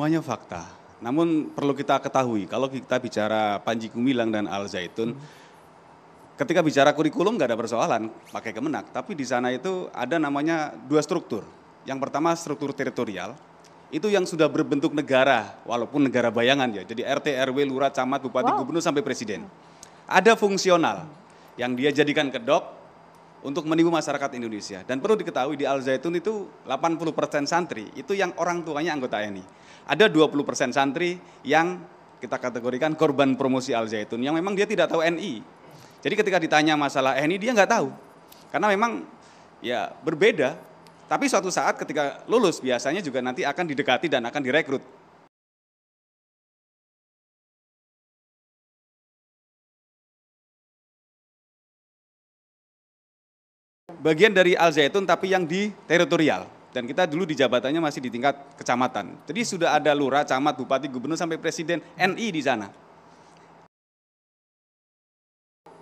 Semuanya fakta. Namun perlu kita ketahui, kalau kita bicara Panji Gumilang dan Al Zaitun, ketika bicara kurikulum nggak ada persoalan pakai Kemenak, tapi di sana itu ada namanya dua struktur. Yang pertama struktur teritorial, itu yang sudah berbentuk negara, walaupun negara bayangan ya. Jadi RT, RW, lurah, camat, bupati, gubernur sampai presiden. Ada fungsional yang dia jadikan kedok untuk menipu masyarakat Indonesia. Dan perlu diketahui di Al Zaitun itu 80% santri, itu yang orang tuanya anggota TNI. Ada 20% santri yang kita kategorikan korban promosi Al Zaitun, yang memang dia tidak tahu NI. Jadi ketika ditanya masalah NI dia nggak tahu. Karena memang ya berbeda. Tapi suatu saat ketika lulus biasanya juga nanti akan didekati dan akan direkrut. Bagian dari Al Zaitun tapi yang di teritorial. Dan kita dulu di jabatannya masih di tingkat kecamatan. Jadi sudah ada lurah, camat, bupati, gubernur sampai presiden NI di sana.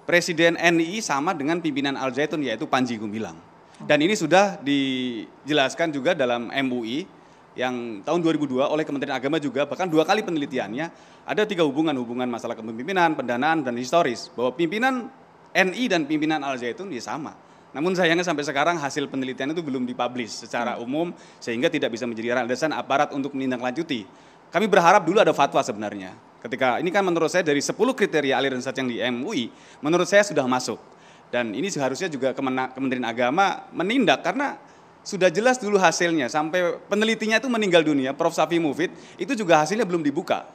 Presiden NI sama dengan pimpinan Al Zaitun yaitu Panji Gumilang. Dan ini sudah dijelaskan juga dalam MUI yang tahun 2002 oleh Kementerian Agama juga, bahkan 2 kali penelitiannya, ada 3 hubungan masalah kepemimpinan, pendanaan, dan historis. Bahwa pimpinan NI dan pimpinan Al Zaitun ya sama. Namun sayangnya sampai sekarang hasil penelitian itu belum dipublish secara umum sehingga tidak bisa menjadi landasan aparat untuk menindaklanjuti. Kami berharap dulu ada fatwa sebenarnya. Ketika ini kan menurut saya dari 10 kriteria aliran sesat yang di MUI, menurut saya sudah masuk. Dan ini seharusnya juga Kementerian Agama menindak karena sudah jelas dulu hasilnya. Sampai penelitinya itu meninggal dunia, Prof. Safi Mufid, itu juga hasilnya belum dibuka.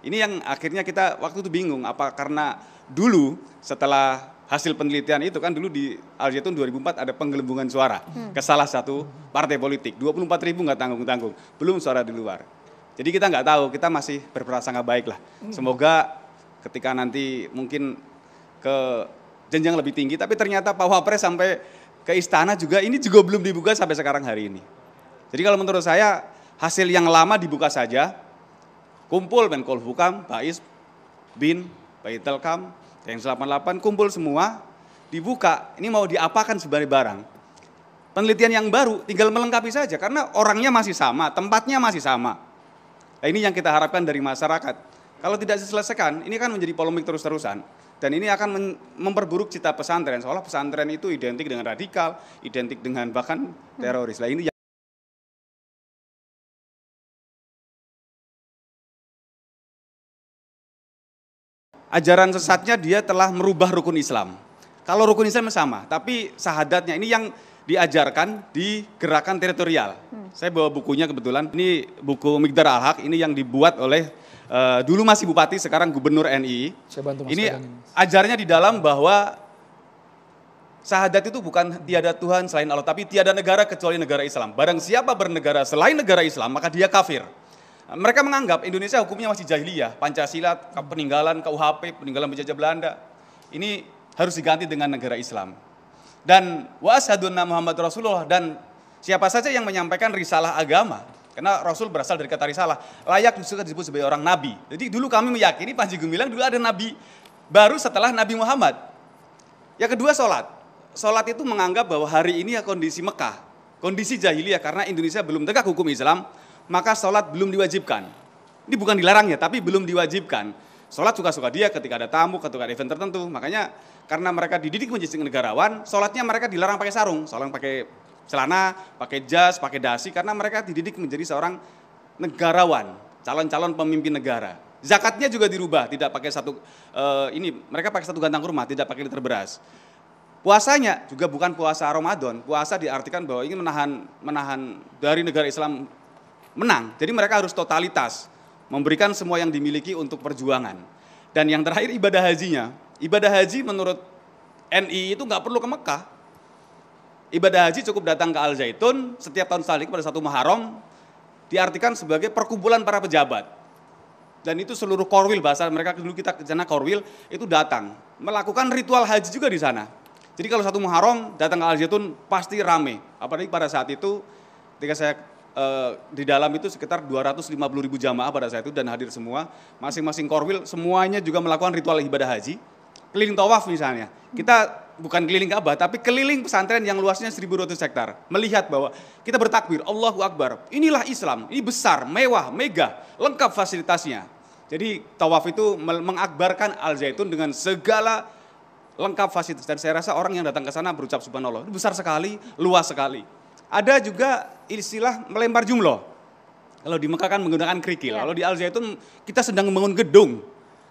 Ini yang akhirnya kita waktu itu bingung, apa karena dulu setelah hasil penelitian itu kan dulu di Al Zaitun 2004 ada penggelembungan suara ke salah satu partai politik. 24.000 nggak tanggung-tanggung, belum suara di luar. Jadi kita nggak tahu, kita masih berprasangka baik lah. Semoga ketika nanti mungkin ke jenjang lebih tinggi, tapi ternyata Pak Wapres sampai ke istana juga, ini juga belum dibuka sampai sekarang hari ini. Jadi kalau menurut saya hasil yang lama dibuka saja, kumpul Menko Polhukam, Bais, Bin, Baitelkam, Densus 88 kumpul semua, dibuka, ini mau diapakan sebagai barang. Penelitian yang baru tinggal melengkapi saja, karena orangnya masih sama, tempatnya masih sama. Nah ini yang kita harapkan dari masyarakat. Kalau tidak diselesaikan, ini kan menjadi polemik terus-terusan. Dan ini akan memperburuk cita pesantren, seolah pesantren itu identik dengan radikal, identik dengan bahkan teroris. Nah ini ajaran sesatnya dia telah merubah rukun Islam. Kalau rukun Islam sama, tapi sahadatnya ini yang diajarkan di gerakan teritorial. Saya bawa bukunya kebetulan, ini buku Miqdar Al-Haq, ini yang dibuat oleh dulu masih bupati, sekarang gubernur NI. Saya bantu Mas ini Dadan. ajarnya di dalam bahwa sahadat itu bukan tiada Tuhan selain Allah, tapi tiada negara kecuali negara Islam. Barang siapa bernegara selain negara Islam, maka dia kafir. Mereka menganggap Indonesia hukumnya masih jahiliyah, Pancasila, peninggalan KUHP, peninggalan penjajah Belanda. Ini harus diganti dengan negara Islam. Dan wa asyhadu anna Muhammad Rasulullah, dan siapa saja yang menyampaikan risalah agama, karena Rasul berasal dari kata risalah, layak disebut sebagai orang nabi. Jadi dulu kami meyakini Panji Gumilang dulu ada nabi baru setelah Nabi Muhammad. Yang kedua sholat. Sholat itu menganggap bahwa hari ini ya kondisi Mekah, kondisi jahiliyah karena Indonesia belum tegak hukum Islam, maka sholat belum diwajibkan. Ini bukan dilarang ya, tapi belum diwajibkan. Sholat suka-suka dia ketika ada tamu, ketika ada event tertentu. Makanya karena mereka dididik menjadi negarawan, sholatnya mereka dilarang pakai sarung, sholat pakai celana, pakai jas, pakai dasi, karena mereka dididik menjadi seorang negarawan, calon-calon pemimpin negara. Zakatnya juga dirubah, tidak pakai mereka pakai 1 gantang kurma, tidak pakai liter beras. Puasanya juga bukan puasa Ramadan, puasa diartikan bahwa ingin menahan dari negara Islam menang. Jadi mereka harus totalitas, memberikan semua yang dimiliki untuk perjuangan. Dan yang terakhir ibadah hajinya. Ibadah haji menurut NI itu nggak perlu ke Mekah. Ibadah haji cukup datang ke Al Zaitun setiap tahun sekali pada 1 Muharram, diartikan sebagai perkumpulan para pejabat. Dan itu seluruh korwil, bahasa mereka dulu kita ke sana korwil, itu datang. Melakukan ritual haji juga di sana. Jadi kalau 1 Muharram datang ke Al Zaitun pasti rame. Apalagi pada saat itu ketika saya di dalam itu sekitar 250.000 jamaah pada saat itu dan hadir semua, masing-masing korwil semuanya juga melakukan ritual ibadah haji, keliling tawaf misalnya. Kita bukan keliling Ka'bah, tapi keliling pesantren yang luasnya 1.200 hektar. Melihat bahwa kita bertakbir, Allahu Akbar, inilah Islam, ini besar, mewah, megah, lengkap fasilitasnya. Jadi tawaf itu mengakbarkan Al Zaitun dengan segala lengkap fasilitas. Dan saya rasa orang yang datang ke sana berucap subhanallah, itu besar sekali, luas sekali. Ada juga istilah melempar jumroh. Kalau di Mekah kan menggunakan kerikil, kalau di Al Zaitun kita sedang membangun gedung.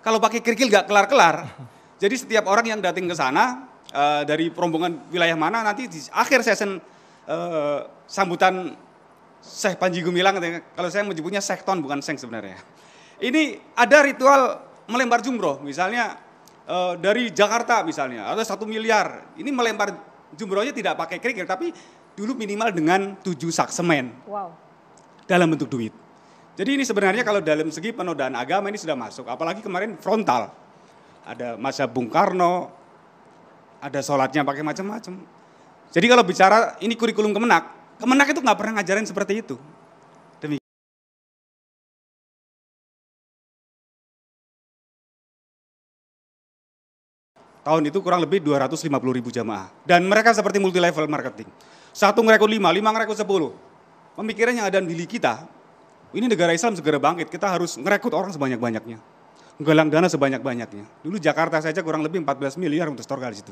Kalau pakai kerikil gak kelar-kelar. Jadi setiap orang yang datang ke sana, dari rombongan wilayah mana, nanti di akhir session sambutan Syekh Panji Gumilang, kalau saya menyebutnya sekton bukan seng sebenarnya. Ini ada ritual melempar jumroh, misalnya dari Jakarta misalnya, atau 1 miliar. Ini melempar jumrohnya tidak pakai kerikil, tapi dulu minimal dengan 7 sak semen. Wow. Dalam bentuk duit. Jadi ini sebenarnya kalau dalam segi penodaan agama ini sudah masuk, apalagi kemarin frontal. Ada masa Bung Karno, ada sholatnya pakai macam-macam. Jadi kalau bicara ini kurikulum Kemenak itu nggak pernah ngajarin seperti itu. Demikian. Tahun itu kurang lebih 250.000 jamaah. Dan mereka seperti multi level marketing. 1 ngerekrut 5 ngerekrut 10. Pemikiran yang ada di diri kita, ini negara Islam segera bangkit, kita harus ngerekrut orang sebanyak-banyaknya. Menggalang dana sebanyak-banyaknya. Dulu Jakarta saja kurang lebih 14 miliar untuk store di situ.